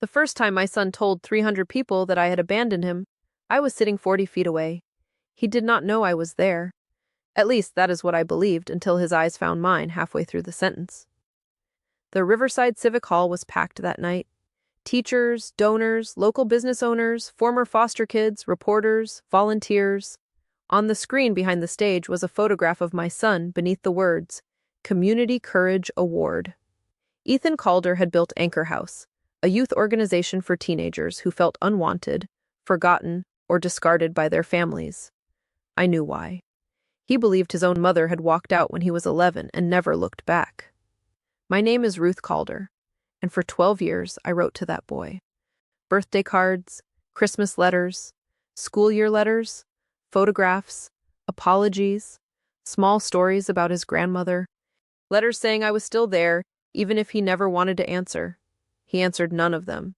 The first time my son told 300 people that I had abandoned him, I was sitting 40 feet away. He did not know I was there. At least that is what I believed until his eyes found mine halfway through the sentence. The Riverside Civic Hall was packed that night. Teachers, donors, local business owners, former foster kids, reporters, volunteers. On the screen behind the stage was a photograph of my son beneath the words, Community Courage Award. Ethan Calder had built Anchor House, a youth organization for teenagers who felt unwanted, forgotten, or discarded by their families. I knew why. He believed his own mother had walked out when he was 11 and never looked back. My name is Ruth Calder, and for 12 years I wrote to that boy. Birthday cards, Christmas letters, school year letters, photographs, apologies, small stories about his grandmother, letters saying I was still there, even if he never wanted to answer. He answered none of them.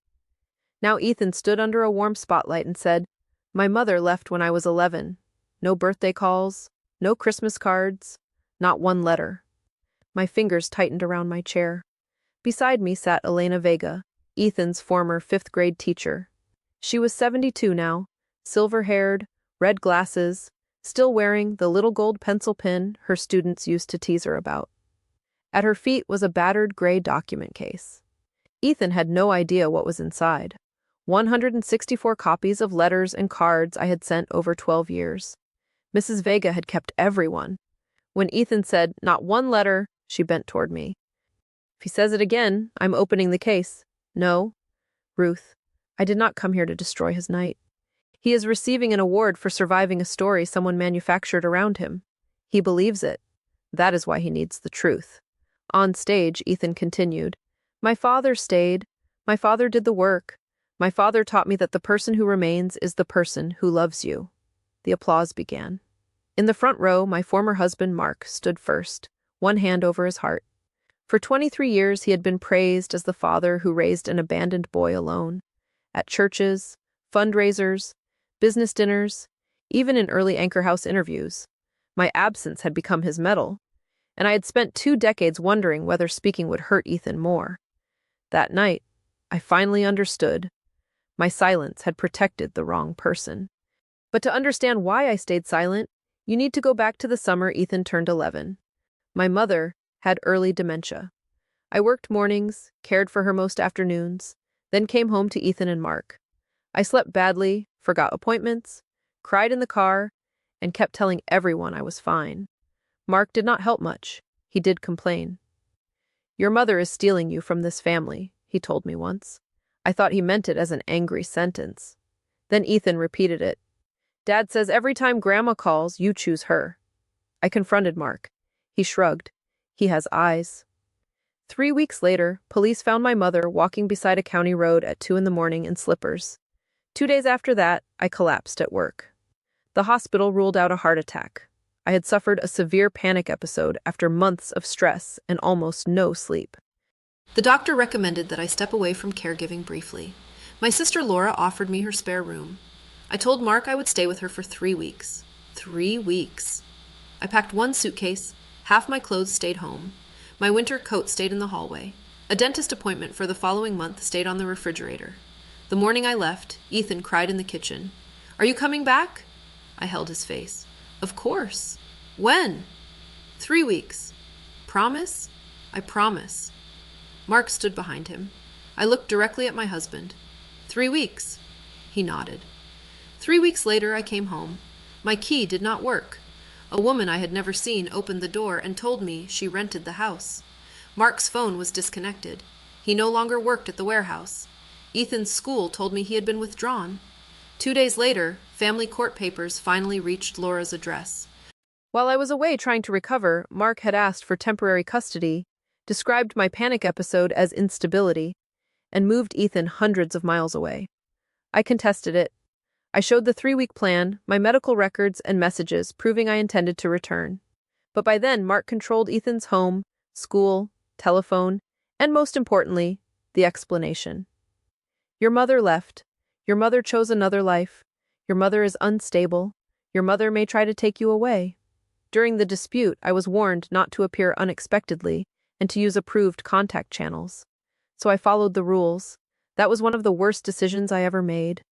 Now Ethan stood under a warm spotlight and said, My mother left when I was 11. No birthday calls, no Christmas cards, not one letter. My fingers tightened around my chair. Beside me sat Elena Vega, Ethan's former fifth-grade teacher. She was 72 now, silver-haired, red glasses, still wearing the little gold pencil pin her students used to tease her about. At her feet was a battered gray document case. Ethan had no idea what was inside. 164 copies of letters and cards I had sent over 12 years. Mrs. Vega had kept everyone. When Ethan said, Not one letter, she bent toward me. If he says it again, I'm opening the case. No, Ruth, I did not come here to destroy his night. He is receiving an award for surviving a story someone manufactured around him. He believes it. That is why he needs the truth. On stage, Ethan continued, My father stayed. My father did the work. My father taught me that the person who remains is the person who loves you. The applause began. In the front row, my former husband, Mark, stood first, one hand over his heart. For 23 years, he had been praised as the father who raised an abandoned boy alone. At churches, fundraisers, business dinners, even in early Anchor House interviews, my absence had become his medal, and I had spent 2 decades wondering whether speaking would hurt Ethan more. That night, I finally understood. My silence had protected the wrong person. But to understand why I stayed silent, you need to go back to the summer Ethan turned 11. My mother had early dementia. I worked mornings, cared for her most afternoons, then came home to Ethan and Mark. I slept badly, forgot appointments, cried in the car, and kept telling everyone I was fine. Mark did not help much. He did complain. Your mother is stealing you from this family, he told me once. I thought he meant it as an angry sentence. Then Ethan repeated it. Dad says every time Grandma calls, you choose her. I confronted Mark. He shrugged. He has eyes. 3 weeks later, police found my mother walking beside a county road at 2 a.m. in slippers. 2 days after that, I collapsed at work. The hospital ruled out a heart attack. I had suffered a severe panic episode after months of stress and almost no sleep. The doctor recommended that I step away from caregiving briefly. My sister Laura offered me her spare room. I told Mark I would stay with her for 3 weeks. 3 weeks. I packed 1 suitcase. Half my clothes stayed home. My winter coat stayed in the hallway. A dentist appointment for the following month stayed on the refrigerator. The morning I left, Ethan cried in the kitchen. Are you coming back? I held his face. Of course. When? 3 weeks. Promise? I promise. Mark stood behind him. I looked directly at my husband. 3 weeks. He nodded. 3 weeks later, I came home. My key did not work. A woman I had never seen opened the door and told me she rented the house. Mark's phone was disconnected. He no longer worked at the warehouse. Ethan's school told me he had been withdrawn. 2 days later, family court papers finally reached Laura's address. While I was away trying to recover, Mark had asked for temporary custody, described my panic episode as instability, and moved Ethan hundreds of miles away. I contested it. I showed the 3-week plan, my medical records, and messages proving I intended to return. But by then, Mark controlled Ethan's home, school, telephone, and most importantly, the explanation. Your mother left. Your mother chose another life. Your mother is unstable. Your mother may try to take you away. During the dispute, I was warned not to appear unexpectedly and to use approved contact channels. So I followed the rules. That was one of the worst decisions I ever made.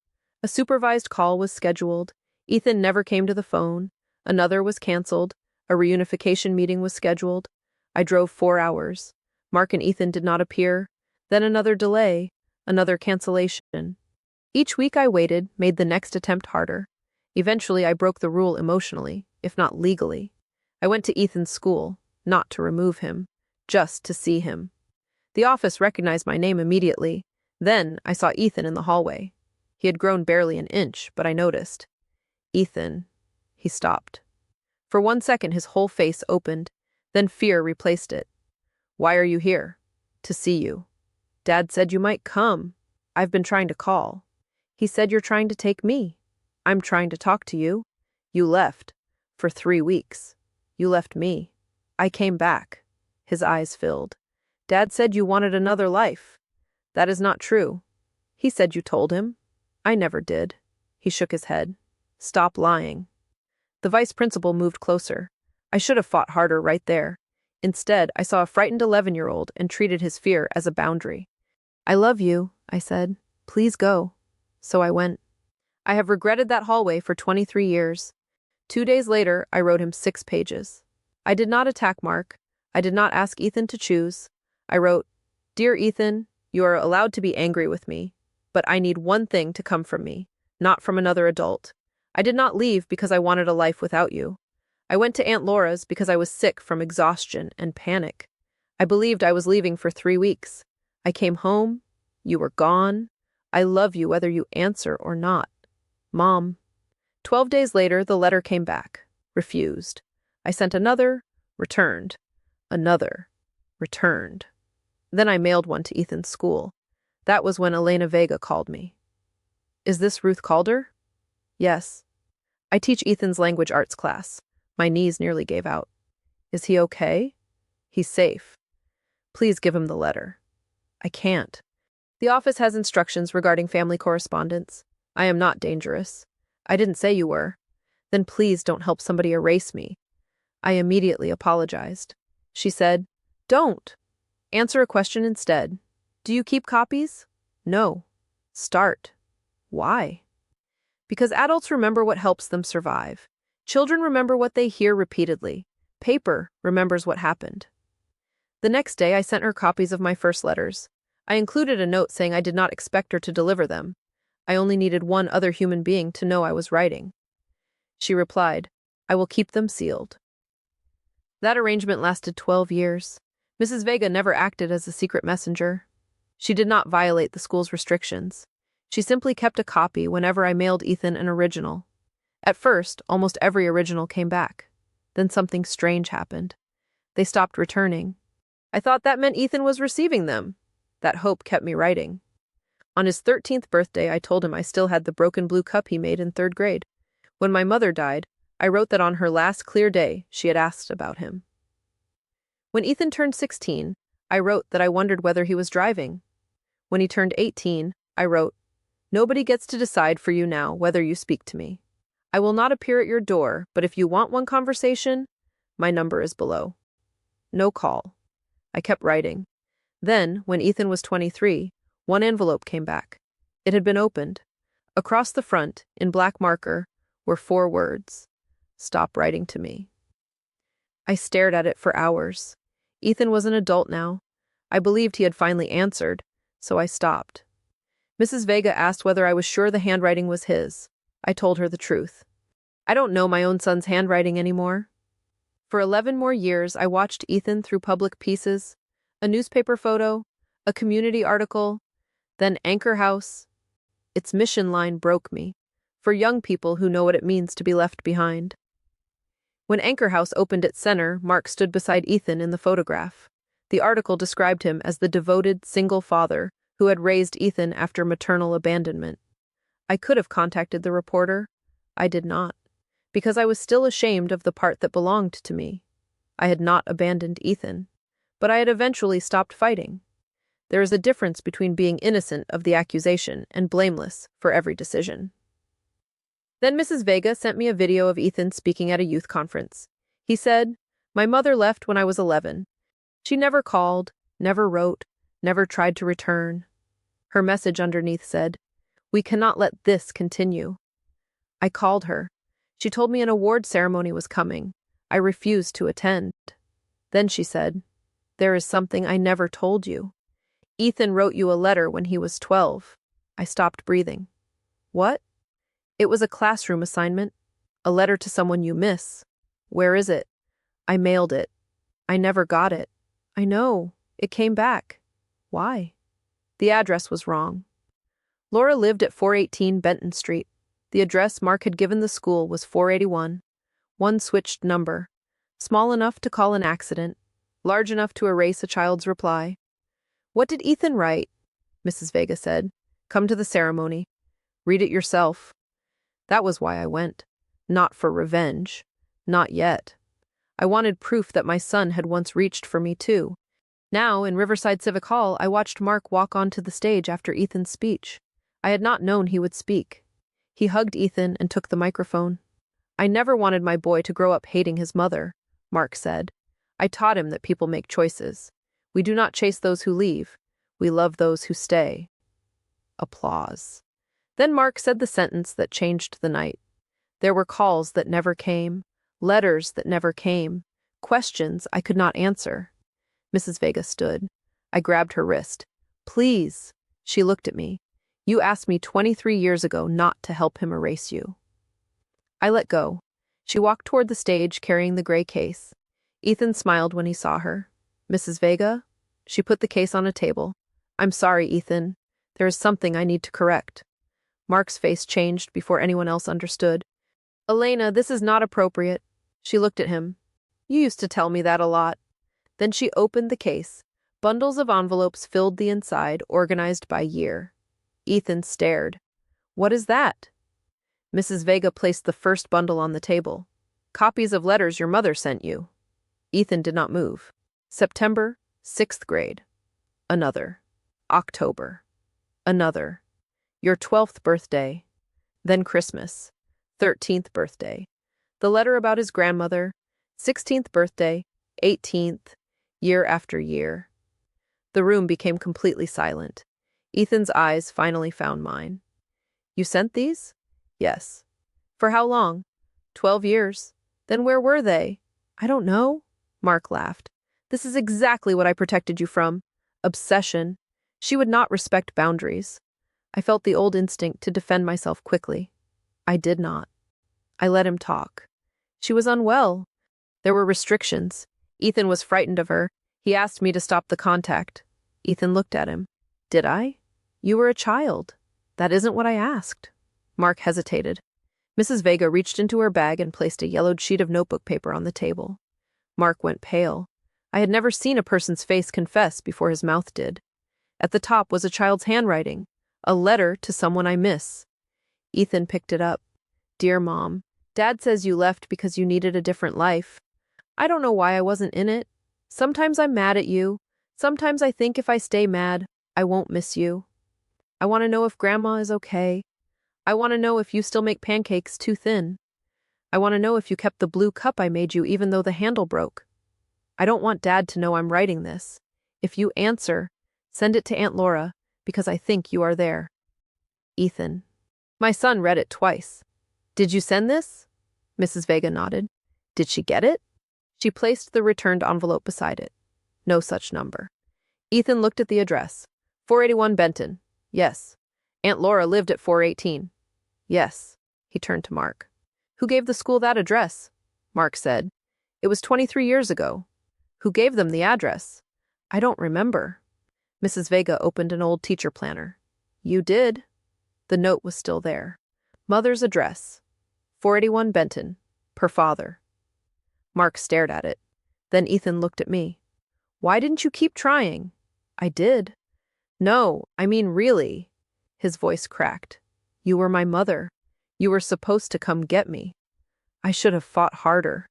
A supervised call was scheduled. Ethan never came to the phone. Another was canceled. A reunification meeting was scheduled. I drove 4 hours. Mark and Ethan did not appear. Then another delay, another cancellation. Each week I waited, made the next attempt harder. Eventually I broke the rule emotionally, if not legally. I went to Ethan's school, not to remove him, just to see him. The office recognized my name immediately. Then I saw Ethan in the hallway. He had grown barely an inch, but I noticed. Ethan. He stopped. For 1 second his whole face opened, then fear replaced it. Why are you here? To see you. Dad said you might come. I've been trying to call. He said you're trying to take me. I'm trying to talk to you. You left. For 3 weeks. You left me. I came back. His eyes filled. Dad said you wanted another life. That is not true. He said you told him. I never did. He shook his head. Stop lying. The vice principal moved closer. I should have fought harder right there. Instead, I saw a frightened 11-year-old and treated his fear as a boundary. I love you, I said. Please go. So I went. I have regretted that hallway for 23 years. 2 days later, I wrote him 6 pages. I did not attack Mark. I did not ask Ethan to choose. I wrote, Dear Ethan, you are allowed to be angry with me, but I need one thing to come from me, not from another adult. I did not leave because I wanted a life without you. I went to Aunt Laura's because I was sick from exhaustion and panic. I believed I was leaving for 3 weeks. I came home. You were gone. I love you whether you answer or not. Mom. 12 days later, the letter came back. Refused. I sent another. Returned. Another. Returned. Then I mailed one to Ethan's school. That was when Elena Vega called me. Is this Ruth Calder? Yes. I teach Ethan's language arts class. My knees nearly gave out. Is he okay? He's safe. Please give him the letter. I can't. The office has instructions regarding family correspondence. I am not dangerous. I didn't say you were. Then please don't help somebody erase me. I immediately apologized. She said, Don't. Answer a question instead. Do you keep copies? No. Start. Why? Because adults remember what helps them survive. Children remember what they hear repeatedly. Paper remembers what happened. The next day, I sent her copies of my first letters. I included a note saying I did not expect her to deliver them. I only needed one other human being to know I was writing. She replied, I will keep them sealed. That arrangement lasted 12 years. Mrs. Vega never acted as a secret messenger. She did not violate the school's restrictions. She simply kept a copy whenever I mailed Ethan an original. At first, almost every original came back. Then something strange happened. They stopped returning. I thought that meant Ethan was receiving them. That hope kept me writing. On his 13th birthday, I told him I still had the broken blue cup he made in 3rd grade. When my mother died, I wrote that on her last clear day, she had asked about him. When Ethan turned 16, I wrote that I wondered whether he was driving. When he turned 18, I wrote, Nobody gets to decide for you now whether you speak to me. I will not appear at your door, but if you want one conversation, my number is below. No call. I kept writing. Then, when Ethan was 23, one envelope came back. It had been opened. Across the front, in black marker, were 4 words. Stop writing to me. I stared at it for hours. Ethan was an adult now. I believed he had finally answered, so I stopped. Mrs. Vega asked whether I was sure the handwriting was his. I told her the truth. I don't know my own son's handwriting anymore. For 11 more years, I watched Ethan through public pieces, a newspaper photo, a community article, then Anchor House. Its mission line broke me, for young people who know what it means to be left behind. When Anchor House opened its center, Mark stood beside Ethan in the photograph. The article described him as the devoted, single father who had raised Ethan after maternal abandonment. I could have contacted the reporter. I did not, because I was still ashamed of the part that belonged to me. I had not abandoned Ethan, but I had eventually stopped fighting. There is a difference between being innocent of the accusation and blameless for every decision. Then Mrs. Vega sent me a video of Ethan speaking at a youth conference. He said, My mother left when I was 11. She never called, never wrote, never tried to return. Her message underneath said, "We cannot let this continue." I called her. She told me an award ceremony was coming. I refused to attend. Then she said, "There is something I never told you. Ethan wrote you a letter when he was 12. I stopped breathing. What? It was a classroom assignment. A letter to someone you miss. Where is it? I mailed it. I never got it. I know. It came back. Why? The address was wrong. Laura lived at 418 Benton Street. The address Mark had given the school was 481. One switched number. Small enough to call an accident. Large enough to erase a child's reply. "What did Ethan write?" Mrs. Vega said. "Come to the ceremony. Read it yourself." That was why I went. Not for revenge. Not yet. I wanted proof that my son had once reached for me too. Now, in Riverside Civic Hall, I watched Mark walk onto the stage after Ethan's speech. I had not known he would speak. He hugged Ethan and took the microphone. "I never wanted my boy to grow up hating his mother," Mark said. "I taught him that people make choices. We do not chase those who leave. We love those who stay." Applause. Then Mark said the sentence that changed the night. There were calls that never came, letters that never came, questions I could not answer. Mrs. Vega stood. I grabbed her wrist. "Please." She looked at me. "You asked me 23 years ago not to help him erase you." I let go. She walked toward the stage carrying the gray case. Ethan smiled when he saw her. "Mrs. Vega?" She put the case on a table. "I'm sorry, Ethan. There is something I need to correct." Mark's face changed before anyone else understood. "Elena, this is not appropriate." She looked at him. "You used to tell me that a lot." Then she opened the case. Bundles of envelopes filled the inside, organized by year. Ethan stared. "What is that?" Mrs. Vega placed the first bundle on the table. "Copies of letters your mother sent you." Ethan did not move. September, 6th grade. Another. October. Another. Your 12th birthday. Then Christmas. 13th birthday. The letter about his grandmother. 16th birthday. 18th. Year after year. The room became completely silent. Ethan's eyes finally found mine. "You sent these?" "Yes." "For how long?" 12 years. "Then where were they?" "I don't know." Mark laughed. "This is exactly what I protected you from. Obsession. She would not respect boundaries." I felt the old instinct to defend myself quickly. I did not. I let him talk. She was unwell. There were restrictions. Ethan was frightened of her. He asked me to stop the contact. Ethan looked at him. "Did I? You were a child." "That isn't what I asked." Mark hesitated. Mrs. Vega reached into her bag and placed a yellowed sheet of notebook paper on the table. Mark went pale. I had never seen a person's face confess before his mouth did. At the top was a child's handwriting, a letter to someone I miss. Ethan picked it up. "Dear Mom, Dad says you left because you needed a different life. I don't know why I wasn't in it. Sometimes I'm mad at you. Sometimes I think if I stay mad, I won't miss you. I want to know if Grandma is okay. I want to know if you still make pancakes too thin. I want to know if you kept the blue cup I made you even though the handle broke. I don't want Dad to know I'm writing this. If you answer, send it to Aunt Laura, because I think you are there. Ethan." My son read it twice. "Did you send this?" Mrs. Vega nodded. "Did she get it?" She placed the returned envelope beside it. No such number. Ethan looked at the address. 481 Benton. Yes. Aunt Laura lived at 418. Yes. He turned to Mark. "Who gave the school that address?" Mark said. "It was 23 years ago." "Who gave them the address?" "I don't remember." Mrs. Vega opened an old teacher planner. "You did." The note was still there. Mother's address. 481 Benton. Per father. Mark stared at it. Then Ethan looked at me. "Why didn't you keep trying?" "I did." "No, I mean really." His voice cracked. "You were my mother. You were supposed to come get me. I should have fought harder.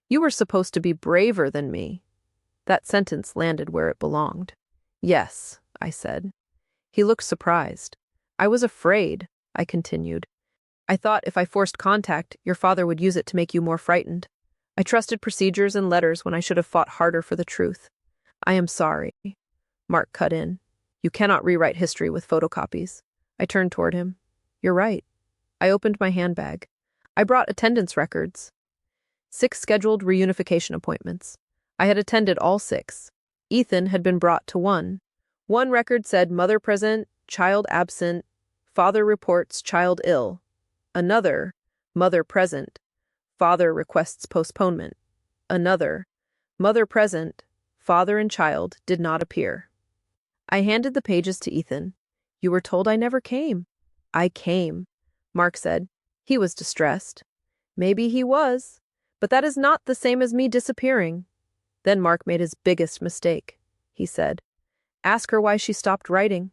You were supposed to be braver than me." That sentence landed where it belonged. "Yes," I said. He looked surprised. "I was afraid," I continued. "I thought if I forced contact, your father would use it to make you more frightened. I trusted procedures and letters when I should have fought harder for the truth. I am sorry." Mark cut in. You cannot rewrite history with photocopies. I turned toward him. You're right. I opened my handbag. I brought attendance records. 6 scheduled reunification appointments. I had attended all 6. Ethan had been brought to one. One record said mother present, child absent, father reports child ill. Another, mother present, father requests postponement. Another, mother present, father and child did not appear. I handed the pages to Ethan. You were told I never came. I came, Mark said. He was distressed. Maybe he was, but that is not the same as me disappearing. Then Mark made his biggest mistake. He said, ask her why she stopped writing.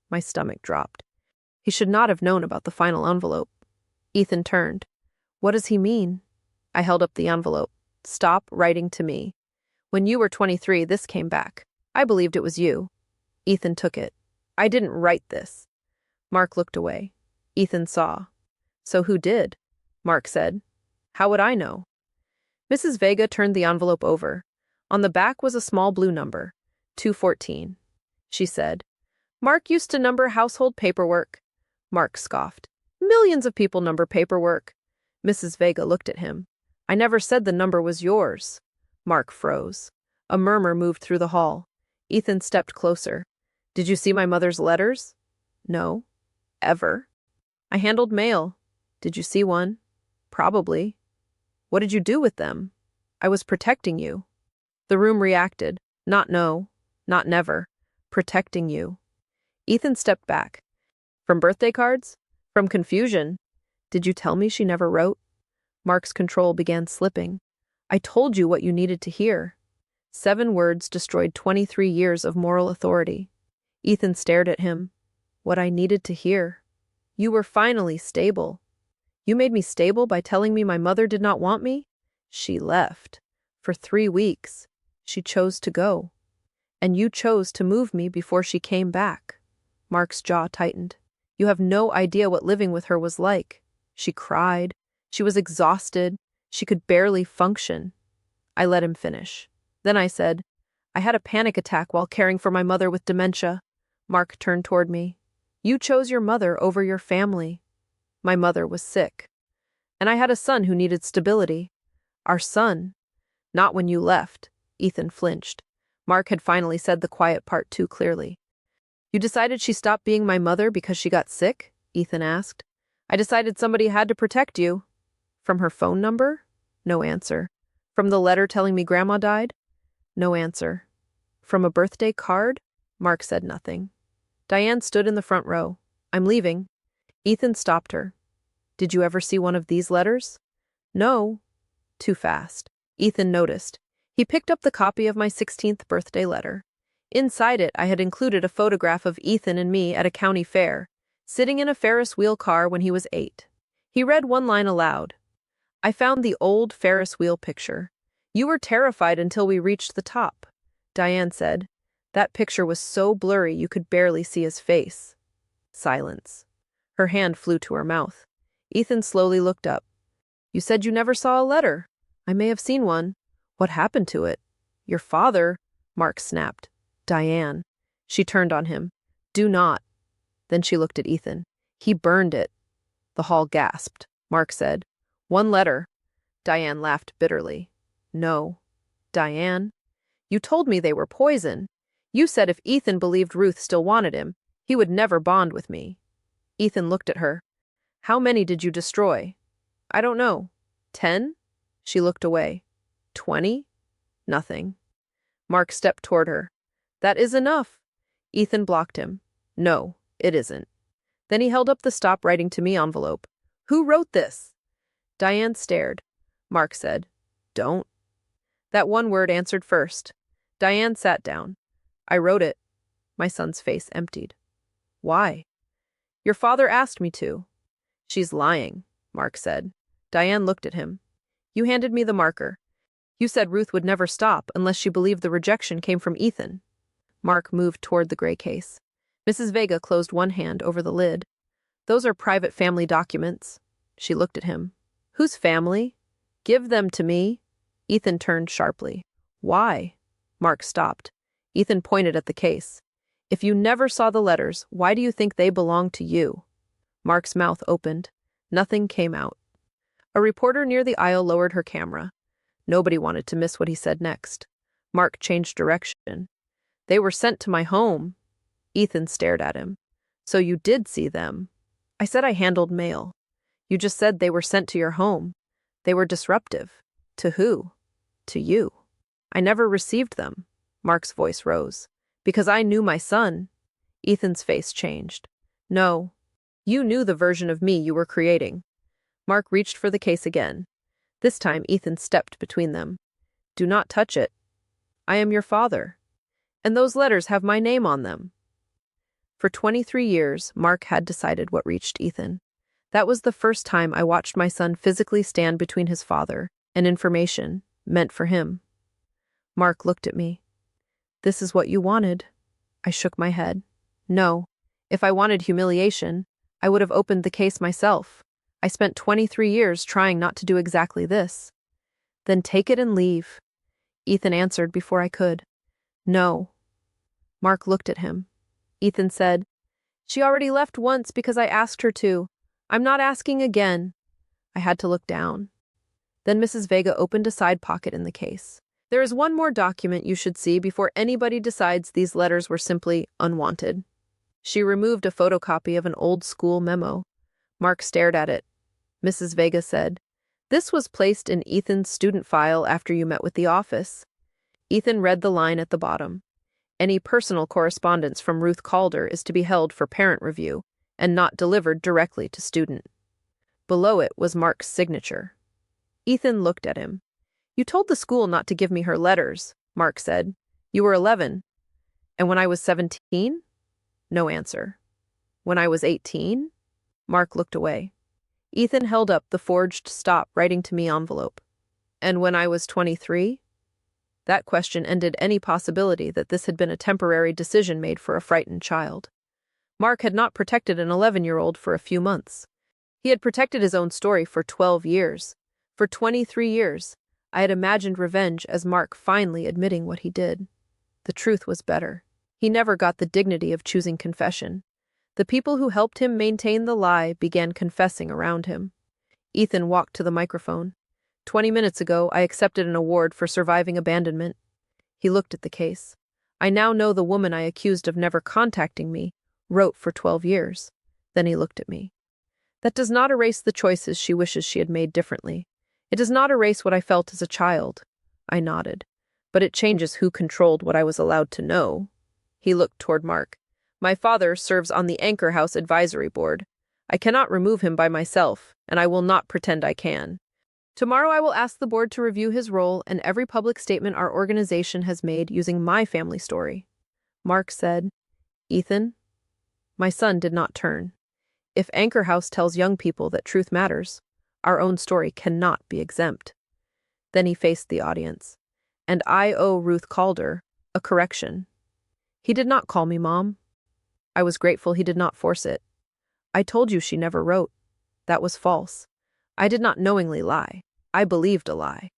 My stomach dropped. He should not have known about the final envelope. Ethan turned. What does he mean? I held up the envelope. Stop writing to me. When you were 23, this came back. I believed it was you. Ethan took it. I didn't write this. Mark looked away. Ethan saw. So who did? Mark said. How would I know? Mrs. Vega turned the envelope over. On the back was a small blue number, 214. She said, Mark used to number household paperwork. Mark scoffed. Millions of people number paperwork. Mrs. Vega looked at him. I never said the number was yours. Mark froze. A murmur moved through the hall. Ethan stepped closer. Did you see my mother's letters? No. Ever. I handled mail. Did you see one? Probably. What did you do with them? I was protecting you. The room reacted. Not no. Not never. Protecting you. Ethan stepped back. From birthday cards? From confusion. Did you tell me she never wrote? Mark's control began slipping. I told you what you needed to hear. 7 words destroyed 23 years of moral authority. Ethan stared at him. What I needed to hear. You were finally stable. You made me stable by telling me my mother did not want me? She left. For 3 weeks. She chose to go. And you chose to move me before she came back. Mark's jaw tightened. You have no idea what living with her was like. She cried. She was exhausted. She could barely function. I let him finish. Then I said, I had a panic attack while caring for my mother with dementia. Mark turned toward me. You chose your mother over your family. My mother was sick. And I had a son who needed stability. Our son. Not when you left. Ethan flinched. Mark had finally said the quiet part too clearly. You decided she stopped being my mother because she got sick? Ethan asked. I decided somebody had to protect you. From her phone number? No answer. From the letter telling me Grandma died? No answer. From a birthday card? Mark said nothing. Diane stood in the front row. I'm leaving. Ethan stopped her. Did you ever see one of these letters? No. Too fast. Ethan noticed. He picked up the copy of my 16th birthday letter. Inside it, I had included a photograph of Ethan and me at a county fair, sitting in a Ferris wheel car when he was 8. He read one line aloud. I found the old Ferris wheel picture. You were terrified until we reached the top. Diane said. That picture was so blurry you could barely see his face. Silence. Her hand flew to her mouth. Ethan slowly looked up. You said you never saw a letter. I may have seen one. What happened to it? Your father, Mark snapped. Diane. She turned on him. Do not. Then she looked at Ethan. He burned it. The hall gasped. Mark said. One letter. Diane laughed bitterly. No. Diane. You told me they were poison. You said if Ethan believed Ruth still wanted him, he would never bond with me. Ethan looked at her. How many did you destroy? I don't know. 10? She looked away. 20? Nothing. Mark stepped toward her. That is enough. Ethan blocked him. No, it isn't. Then he held up the stop writing to me envelope. Who wrote this? Diane stared. Mark said, Don't. That one word answered first. Diane sat down. I wrote it. My son's face emptied. Why? Your father asked me to. She's lying, Mark said. Diane looked at him. You handed me the marker. You said Ruth would never stop unless she believed the rejection came from Ethan. Mark moved toward the gray case. Mrs. Vega closed one hand over the lid. Those are private family documents. She looked at him. Whose family? Give them to me. Ethan turned sharply. Why? Mark stopped. Ethan pointed at the case. If you never saw the letters, why do you think they belong to you? Mark's mouth opened. Nothing came out. A reporter near the aisle lowered her camera. Nobody wanted to miss what he said next. Mark changed direction. They were sent to my home. Ethan stared at him. So you did see them. I said I handled mail. You just said they were sent to your home. They were disruptive. To who? To you. I never received them. Mark's voice rose. Because I knew my son. Ethan's face changed. No. You knew the version of me you were creating. Mark reached for the case again. This time Ethan stepped between them. Do not touch it. I am your father. And those letters have my name on them. For 23 years, Mark had decided what reached Ethan. That was the first time I watched my son physically stand between his father and information meant for him. Mark looked at me. This is what you wanted. I shook my head. No. If I wanted humiliation, I would have opened the case myself. I spent 23 years trying not to do exactly this. Then take it and leave. Ethan answered before I could. No. Mark looked at him. Ethan said, She already left once because I asked her to. I'm not asking again. I had to look down. Then Mrs. Vega opened a side pocket in the case. There is one more document you should see before anybody decides these letters were simply unwanted. She removed a photocopy of an old school memo. Mark stared at it. Mrs. Vega said, This was placed in Ethan's student file after you met with the office. Ethan read the line at the bottom. Any personal correspondence from Ruth Calder is to be held for parent review and not delivered directly to student. Below it was Mark's signature. Ethan looked at him. You told the school not to give me her letters, Mark said. You were 11. And when I was 17? No answer. When I was 18? Mark looked away. Ethan held up the forged stop writing to me envelope. And when I was 23? That question ended any possibility that this had been a temporary decision made for a frightened child. Mark had not protected an 11-year-old for a few months. He had protected his own story for 12 years. For 23 years, I had imagined revenge as Mark finally admitting what he did. The truth was better. He never got the dignity of choosing confession. The people who helped him maintain the lie began confessing around him. Ethan walked to the microphone. 20 minutes ago, I accepted an award for surviving abandonment. He looked at the case. I now know the woman I accused of never contacting me wrote for 12 years. Then he looked at me. That does not erase the choices she wishes she had made differently. It does not erase what I felt as a child. I nodded. But it changes who controlled what I was allowed to know. He looked toward Mark. My father serves on the Anchor House Advisory Board. I cannot remove him by myself, and I will not pretend I can. Tomorrow I will ask the board to review his role and every public statement our organization has made using my family story. Mark said, Ethan? My son did not turn. If Anchor House tells young people that truth matters, our own story cannot be exempt. Then he faced the audience. And I owe Ruth Calder a correction. He did not call me Mom. I was grateful he did not force it. I told you she never wrote. That was false. I did not knowingly lie. I believed a lie.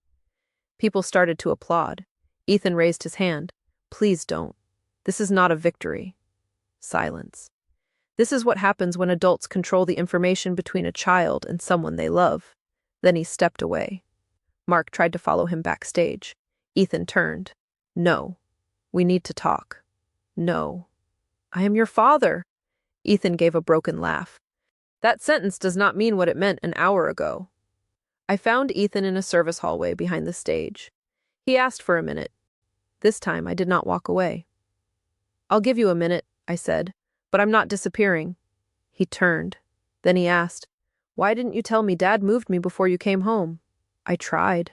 People started to applaud. Ethan raised his hand. Please don't. This is not a victory. Silence. This is what happens when adults control the information between a child and someone they love. Then he stepped away. Mark tried to follow him backstage. Ethan turned. No. We need to talk. No. I am your father. Ethan gave a broken laugh. That sentence does not mean what it meant an hour ago. I found Ethan in a service hallway behind the stage. He asked for a minute. This time I did not walk away. I'll give you a minute, I said, but I'm not disappearing. He turned. Then he asked, Why didn't you tell me Dad moved me before you came home? I tried.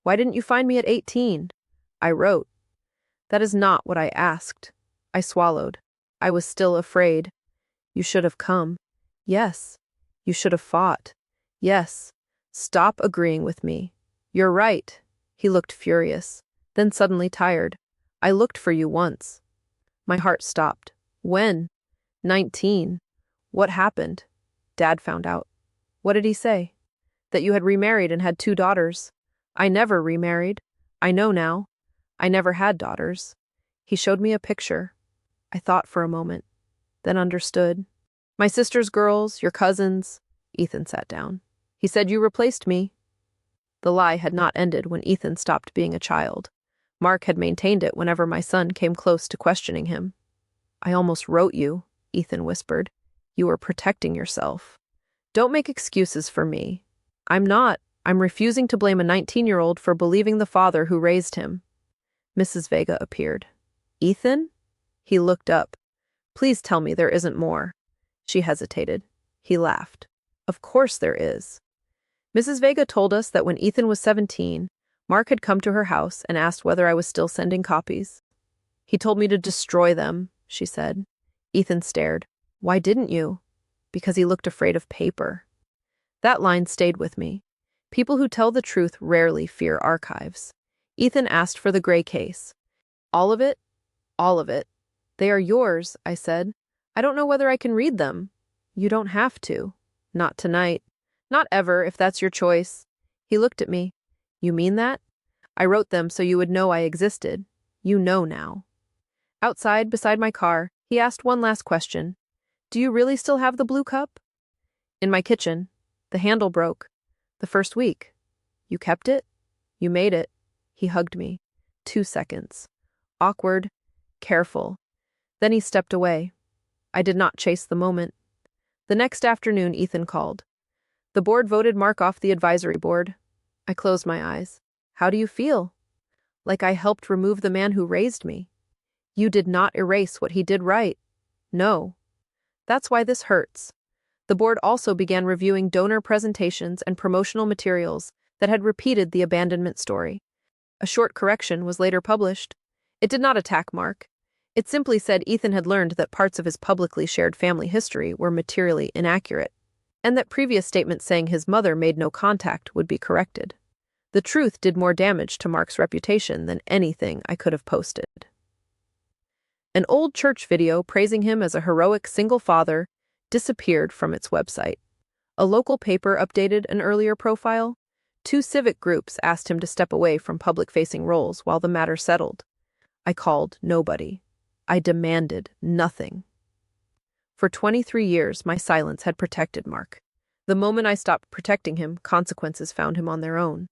Why didn't you find me at 18? I wrote. That is not what I asked. I swallowed. I was still afraid. You should have come. Yes. You should have fought. Yes. Stop agreeing with me. You're right. He looked furious, then suddenly tired. I looked for you once. My heart stopped. When? 19. What happened? Dad found out. What did he say? That you had remarried and had 2 daughters. I never remarried. I know now. I never had daughters. He showed me a picture. I thought for a moment, then understood. My sister's girls, your cousins. Ethan sat down. He said you replaced me. The lie had not ended when Ethan stopped being a child. Mark had maintained it whenever my son came close to questioning him. I almost wrote you, Ethan whispered. You were protecting yourself. Don't make excuses for me. I'm not. I'm refusing to blame a 19-year-old for believing the father who raised him. Mrs. Vega appeared. Ethan? He looked up. Please tell me there isn't more. She hesitated. He laughed. Of course there is. Mrs. Vega told us that when Ethan was 17, Mark had come to her house and asked whether I was still sending copies. He told me to destroy them, she said. Ethan stared. Why didn't you? Because he looked afraid of paper. That line stayed with me. People who tell the truth rarely fear archives. Ethan asked for the gray case. All of it? All of it. They are yours, I said. I don't know whether I can read them. You don't have to. Not tonight. Not ever, if that's your choice. He looked at me. You mean that? I wrote them so you would know I existed. You know now. Outside, beside my car, he asked one last question. Do you really still have the blue cup? In my kitchen. The handle broke. The first week. You kept it? You made it. He hugged me. 2 seconds. Awkward. Careful. Then he stepped away. I did not chase the moment. The next afternoon, Ethan called. The board voted Mark off the advisory board. I closed my eyes. How do you feel? Like I helped remove the man who raised me. You did not erase what he did right. No. That's why this hurts. The board also began reviewing donor presentations and promotional materials that had repeated the abandonment story. A short correction was later published. It did not attack Mark. It simply said Ethan had learned that parts of his publicly shared family history were materially inaccurate, and that previous statements saying his mother made no contact would be corrected. The truth did more damage to Mark's reputation than anything I could have posted. An old church video praising him as a heroic single father disappeared from its website. A local paper updated an earlier profile. 2 civic groups asked him to step away from public-facing roles while the matter settled. I called nobody. I demanded nothing. For 23 years, my silence had protected Mark. The moment I stopped protecting him, consequences found him on their own.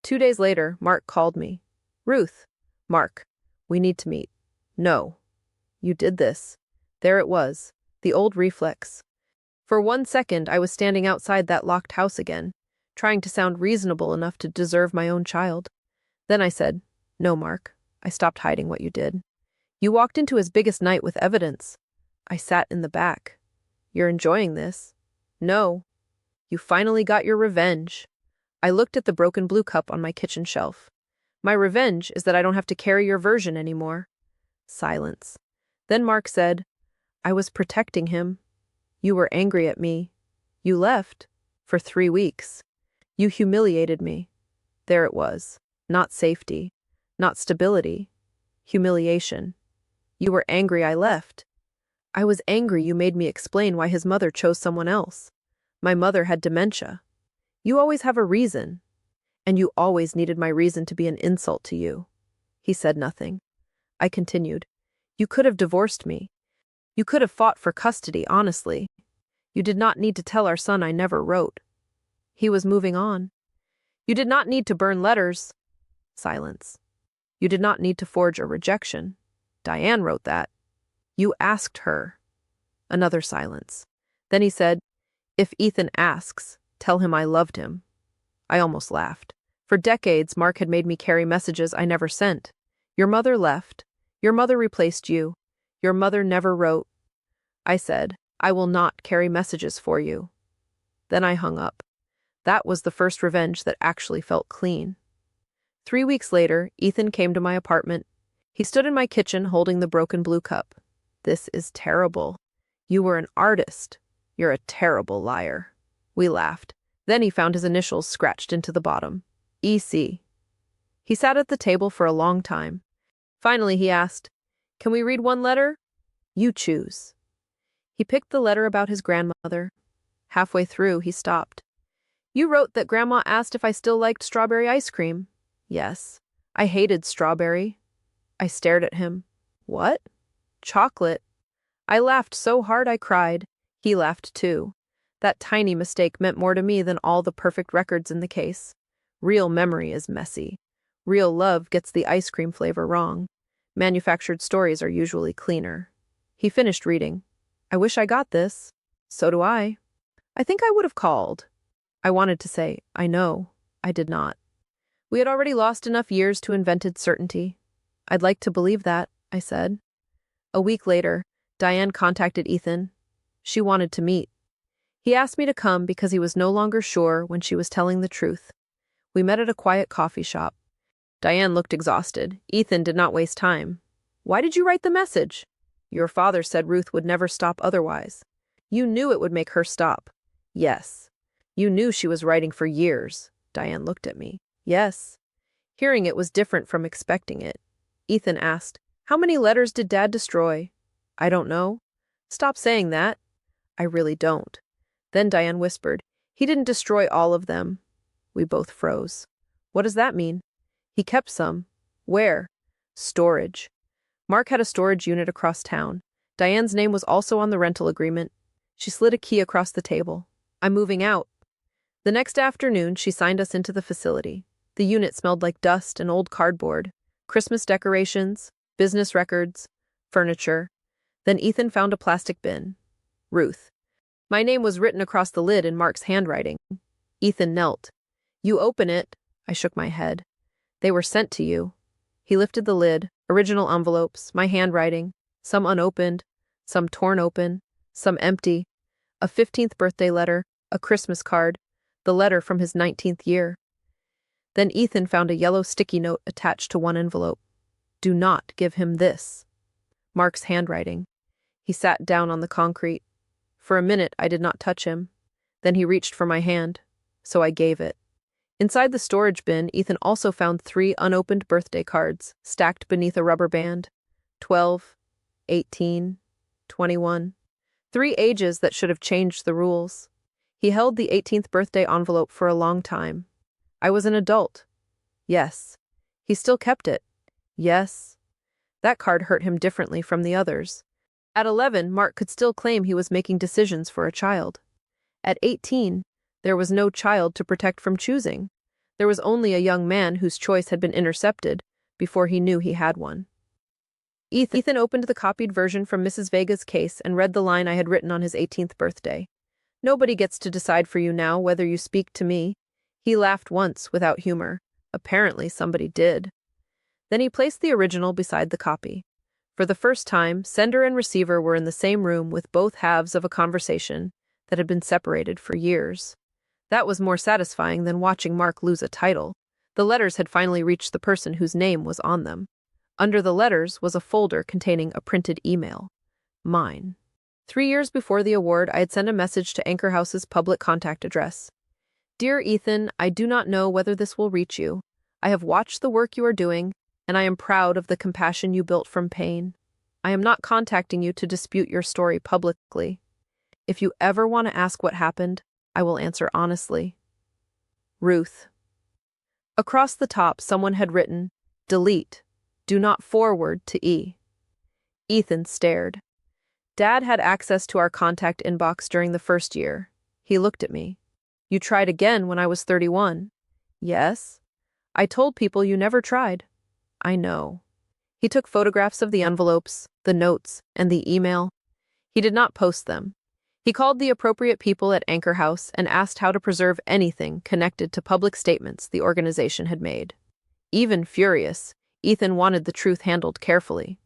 2 days later, Mark called me. Ruth. Mark. We need to meet. No. You did this. There it was. The old reflex. For 1 second, I was standing outside that locked house again, trying to sound reasonable enough to deserve my own child. Then I said, No, Mark. I stopped hiding what you did. You walked into his biggest night with evidence. I sat in the back. You're enjoying this? No. You finally got your revenge. I looked at the broken blue cup on my kitchen shelf. My revenge is that I don't have to carry your version anymore. Silence. Then Mark said, I was protecting him. You were angry at me. You left. For 3 weeks. You humiliated me. There it was. Not safety. Not stability. Humiliation. You were angry I left. I was angry you made me explain why his mother chose someone else. My mother had dementia. You always have a reason. And you always needed my reason to be an insult to you. He said nothing. I continued. You could have divorced me. You could have fought for custody, honestly. You did not need to tell our son I never wrote. He was moving on. You did not need to burn letters. Silence. You did not need to forge a rejection. Diane wrote that. You asked her. Another silence. Then he said, If Ethan asks, tell him I loved him. I almost laughed. For decades, Mark had made me carry messages I never sent. Your mother left. Your mother replaced you. Your mother never wrote. I said, I will not carry messages for you. Then I hung up. That was the first revenge that actually felt clean. 3 weeks later, Ethan came to my apartment. He stood in my kitchen holding the broken blue cup. This is terrible. You were an artist. You're a terrible liar. We laughed. Then he found his initials scratched into the bottom. EC. He sat at the table for a long time. Finally, he asked, Can we read one letter? You choose. He picked the letter about his grandmother. Halfway through, he stopped. You wrote that Grandma asked if I still liked strawberry ice cream. Yes. I hated strawberry. I stared at him. What? Chocolate. I laughed so hard I cried. He laughed too. That tiny mistake meant more to me than all the perfect records in the case. Real memory is messy. Real love gets the ice cream flavor wrong. Manufactured stories are usually cleaner. He finished reading. I wish I got this. So do I. I think I would have called. I wanted to say, I know. I did not. We had already lost enough years to invented certainty. I'd like to believe that, I said. A week later, Diane contacted Ethan. She wanted to meet. He asked me to come because he was no longer sure when she was telling the truth. We met at a quiet coffee shop. Diane looked exhausted. Ethan did not waste time. Why did you write the message? Your father said Ruth would never stop otherwise. You knew it would make her stop. Yes. You knew she was writing for years. Diane looked at me. Yes. Hearing it was different from expecting it. Ethan asked, how many letters did Dad destroy? I don't know. Stop saying that. I really don't. Then Diane whispered, he didn't destroy all of them. We both froze. What does that mean? He kept some. Where? Storage. Mark had a storage unit across town. Diane's name was also on the rental agreement. She slid a key across the table. I'm moving out. The next afternoon, she signed us into the facility. The unit smelled like dust and old cardboard, Christmas decorations, business records, furniture. Then Ethan found a plastic bin. Ruth. My name was written across the lid in Mark's handwriting. Ethan knelt. You open it. I shook my head. They were sent to you. He lifted the lid, original envelopes, my handwriting, some unopened, some torn open, some empty, a 15th birthday letter, a Christmas card, the letter from his 19th year. Then Ethan found a yellow sticky note attached to one envelope. Do not give him this. Mark's handwriting. He sat down on the concrete. For a minute, I did not touch him. Then he reached for my hand, so I gave it. Inside the storage bin, Ethan also found 3 unopened birthday cards, stacked beneath a rubber band. 12, 18, 21. 3 ages that should have changed the rules. He held the 18th birthday envelope for a long time. I was an adult. Yes. He still kept it. Yes. That card hurt him differently from the others. At 11, Mark could still claim he was making decisions for a child. At 18, there was no child to protect from choosing. There was only a young man whose choice had been intercepted before he knew he had one. Ethan opened the copied version from Mrs. Vega's case and read the line I had written on his 18th birthday. Nobody gets to decide for you now whether you speak to me. He laughed once without humor. Apparently somebody did. Then he placed the original beside the copy. For the first time, sender and receiver were in the same room with both halves of a conversation that had been separated for years. That was more satisfying than watching Mark lose a title. The letters had finally reached the person whose name was on them. Under the letters was a folder containing a printed email. Mine. 3 years before the award, I had sent a message to Anchor House's public contact address. Dear Ethan, I do not know whether this will reach you. I have watched the work you are doing, and I am proud of the compassion you built from pain. I am not contacting you to dispute your story publicly. If you ever want to ask what happened, I will answer honestly. Ruth. Across the top, someone had written, delete, do not forward to E. Ethan stared. Dad had access to our contact inbox during the first year. He looked at me. You tried again when I was 31. Yes. I told people you never tried. I know. He took photographs of the envelopes, the notes, and the email. He did not post them. He called the appropriate people at Anchor House and asked how to preserve anything connected to public statements the organization had made. Even furious, Ethan wanted the truth handled carefully.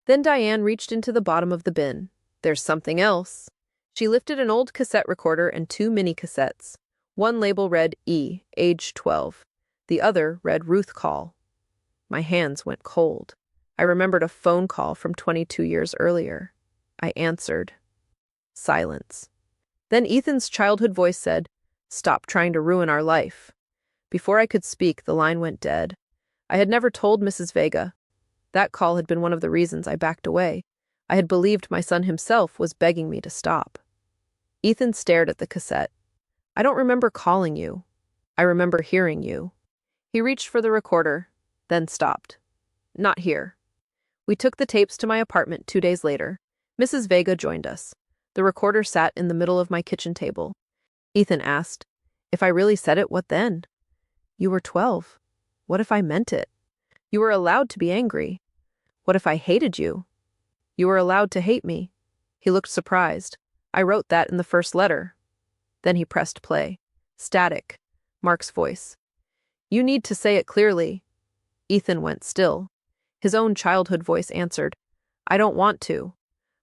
Then Diane reached into the bottom of the bin. There's something else. She lifted an old cassette recorder and 2 mini-cassettes. One label read E, age 12. The other read Ruth Call. My hands went cold. I remembered a phone call from 22 years earlier. I answered. Silence. Then Ethan's childhood voice said, Stop trying to ruin our life. Before I could speak, the line went dead. I had never told Mrs. Vega. That call had been one of the reasons I backed away. I had believed my son himself was begging me to stop. Ethan stared at the cassette. I don't remember calling you. I remember hearing you. He reached for the recorder, then stopped. Not here. We took the tapes to my apartment 2 days later. Mrs. Vega joined us. The recorder sat in the middle of my kitchen table. Ethan asked, "If I really said it, what then?" "You were 12. What if I meant it?" "You were allowed to be angry." "What if I hated you?" "You were allowed to hate me." He looked surprised. "I wrote that in the first letter." Then he pressed play. Static. Mark's voice. "You need to say it clearly." Ethan went still. His own childhood voice answered, "I don't want to."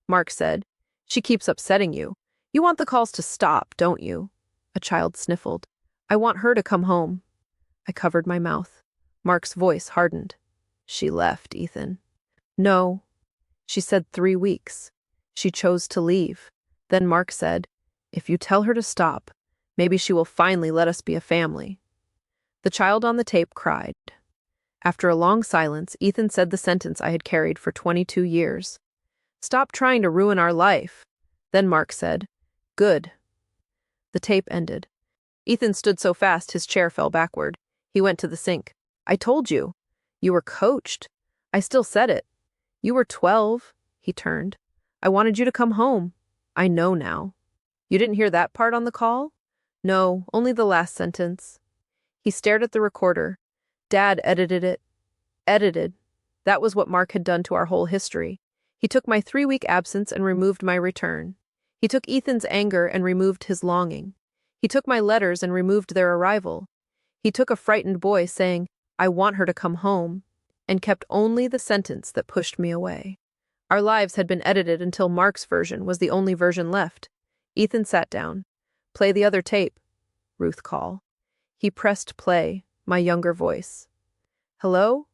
Mark said, "She keeps upsetting you. You want the calls to stop, don't you?" A child sniffled. "I want her to come home." I covered my mouth. Mark's voice hardened. "She left, Ethan." "No." She said 3 weeks. She chose to leave. Then Mark said, "If you tell her to stop, maybe she will finally let us be a family." The child on the tape cried. After a long silence, Ethan said the sentence I had carried for 22 years. "Stop trying to ruin our life." Then Mark said, "Good." The tape ended. Ethan stood so fast his chair fell backward. He went to the sink. "I told you. You were coached." I still said it. "You were 12. He turned. "I wanted you to come home." "I know now." "You didn't hear that part on the call?" "No, only the last sentence." He stared at the recorder. "Dad edited it." Edited. That was what Mark had done to our whole history. He took my 3-week absence and removed my return. He took Ethan's anger and removed his longing. He took my letters and removed their arrival. He took a frightened boy saying, "I want her to come home," and kept only the sentence that pushed me away. Our lives had been edited until Mark's version was the only version left. Ethan sat down. "Play the other tape." Ruth call. He pressed play, my younger voice. "Hello?"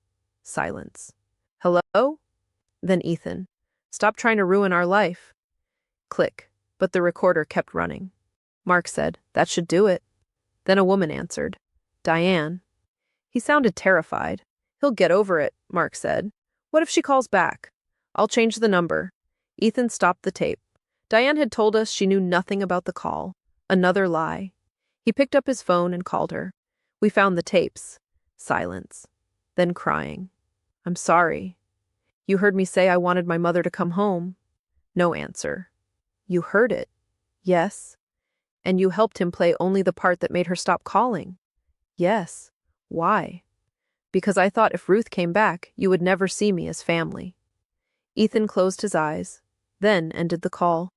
Silence. "Hello?" Then Ethan. "Stop trying to ruin our life." Click, but the recorder kept running. Mark said, "That should do it." Then a woman answered. "Diane." He sounded terrified. "He'll get over it," Mark said. "What if she calls back?" "I'll change the number." Ethan stopped the tape. Diane had told us she knew nothing about the call. Another lie. He picked up his phone and called her. We found the tapes. Silence. Then crying. "I'm sorry. You heard me say I wanted my mother to come home." No answer. "You heard it." "Yes." "And you helped him play only the part that made her stop calling." "Yes." "Why?" "Because I thought if Ruth came back, you would never see me as family." Ethan closed his eyes, then ended the call.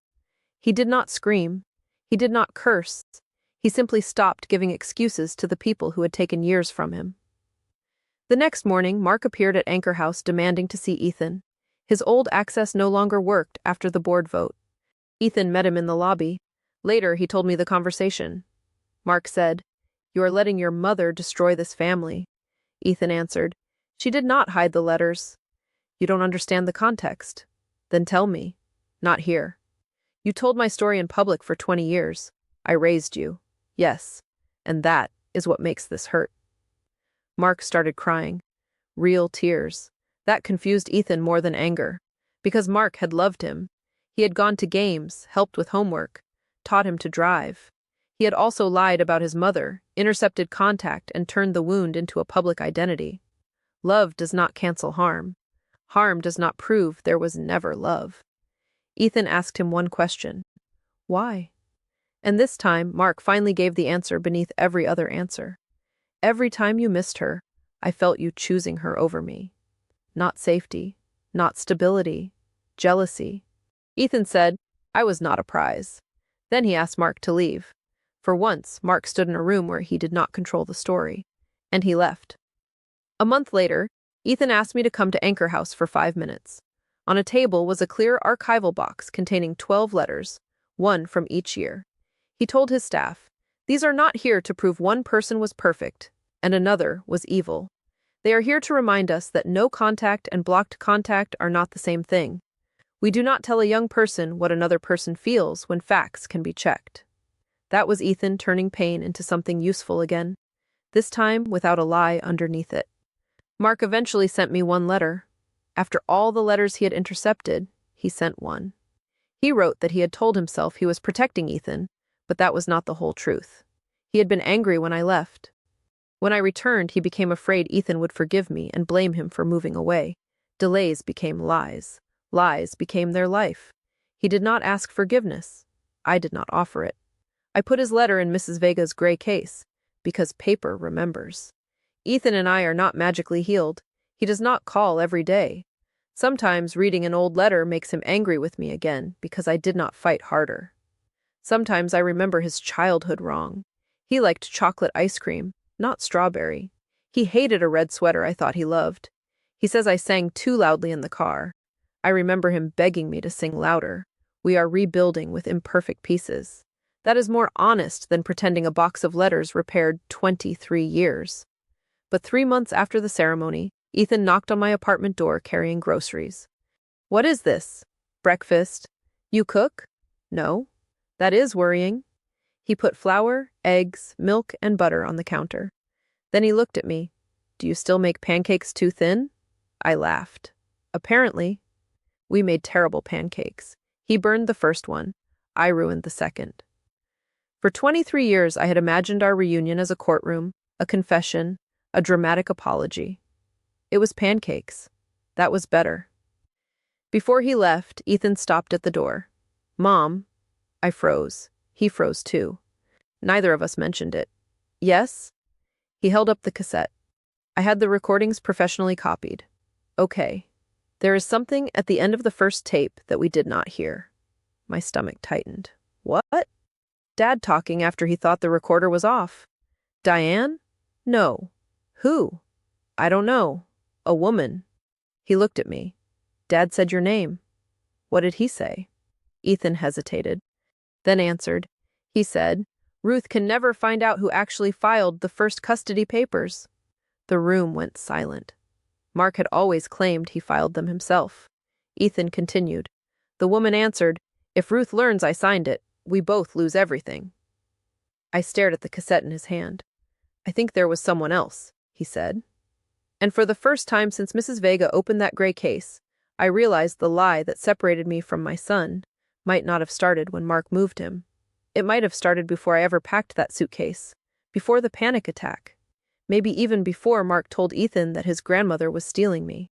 He did not scream. He did not curse. He simply stopped giving excuses to the people who had taken years from him. The next morning, Mark appeared at Anchor House demanding to see Ethan. His old access no longer worked after the board vote. Ethan met him in the lobby. Later, he told me the conversation. Mark said, "You are letting your mother destroy this family." Ethan answered, "She did not hide the letters." "You don't understand the context." "Then tell me." "Not here." "You told my story in public for 20 years. I raised you." "Yes. And that is what makes this hurt." Mark started crying. Real tears. That confused Ethan more than anger. Because Mark had loved him. He had gone to games, helped with homework, taught him to drive. He had also lied about his mother, intercepted contact, and turned the wound into a public identity. Love does not cancel harm. Harm does not prove there was never love. Ethan asked him one question. Why? And this time, Mark finally gave the answer beneath every other answer. Every time you missed her, I felt you choosing her over me. Not safety, not stability, jealousy. Ethan said, I was not a prize. Then he asked Mark to leave. For once, Mark stood in a room where he did not control the story. And he left. A month later, Ethan asked me to come to Anchor House for 5 minutes. On a table was a clear archival box containing 12 letters, one from each year. He told his staff, "These are not here to prove one person was perfect and another was evil. They are here to remind us that no contact and blocked contact are not the same thing. We do not tell a young person what another person feels when facts can be checked." That was Ethan turning pain into something useful again, this time without a lie underneath it. Mark eventually sent me one letter. After all the letters he had intercepted, he sent one. He wrote that he had told himself he was protecting Ethan, but that was not the whole truth. He had been angry when I left. When I returned, he became afraid Ethan would forgive me and blame him for moving away. Delays became lies. Lies became their life. He did not ask forgiveness. I did not offer it. I put his letter in Mrs. Vega's gray case, because paper remembers. Ethan and I are not magically healed. He does not call every day. Sometimes reading an old letter makes him angry with me again because I did not fight harder. Sometimes I remember his childhood wrong. He liked chocolate ice cream, not strawberry. He hated a red sweater I thought he loved. He says I sang too loudly in the car. I remember him begging me to sing louder. We are rebuilding with imperfect pieces. That is more honest than pretending a box of letters repaired 23 years. But 3 months after the ceremony, Ethan knocked on my apartment door carrying groceries. "What is this? Breakfast? You cook?" "No." "That is worrying." He put flour, eggs, milk, and butter on the counter. Then he looked at me. "Do you still make pancakes too thin?" I laughed. "Apparently." We made terrible pancakes. He burned the first one. I ruined the second. For 23 years, I had imagined our reunion as a courtroom, a confession, a dramatic apology. It was pancakes. That was better. Before he left, Ethan stopped at the door. "Mom." I froze. He froze too. Neither of us mentioned it. "Yes?" He held up the cassette. I had the recordings professionally copied. "Okay. There is something at the end of the first tape that we did not hear." My stomach tightened. "What?" "Dad talking after he thought the recorder was off." "Diane?" "No." "Who?" "I don't know. A woman." He looked at me. "Dad said your name." "What did he say?" Ethan hesitated, then answered. He said, "Ruth can never find out who actually filed the first custody papers." The room went silent. Mark had always claimed he filed them himself. Ethan continued. The woman answered, "If Ruth learns I signed it, we both lose everything." I stared at the cassette in his hand. "I think there was someone else," he said. And for the first time since Mrs. Vega opened that gray case, I realized the lie that separated me from my son might not have started when Mark moved him. It might have started before I ever packed that suitcase, before the panic attack, maybe even before Mark told Ethan that his grandmother was stealing me.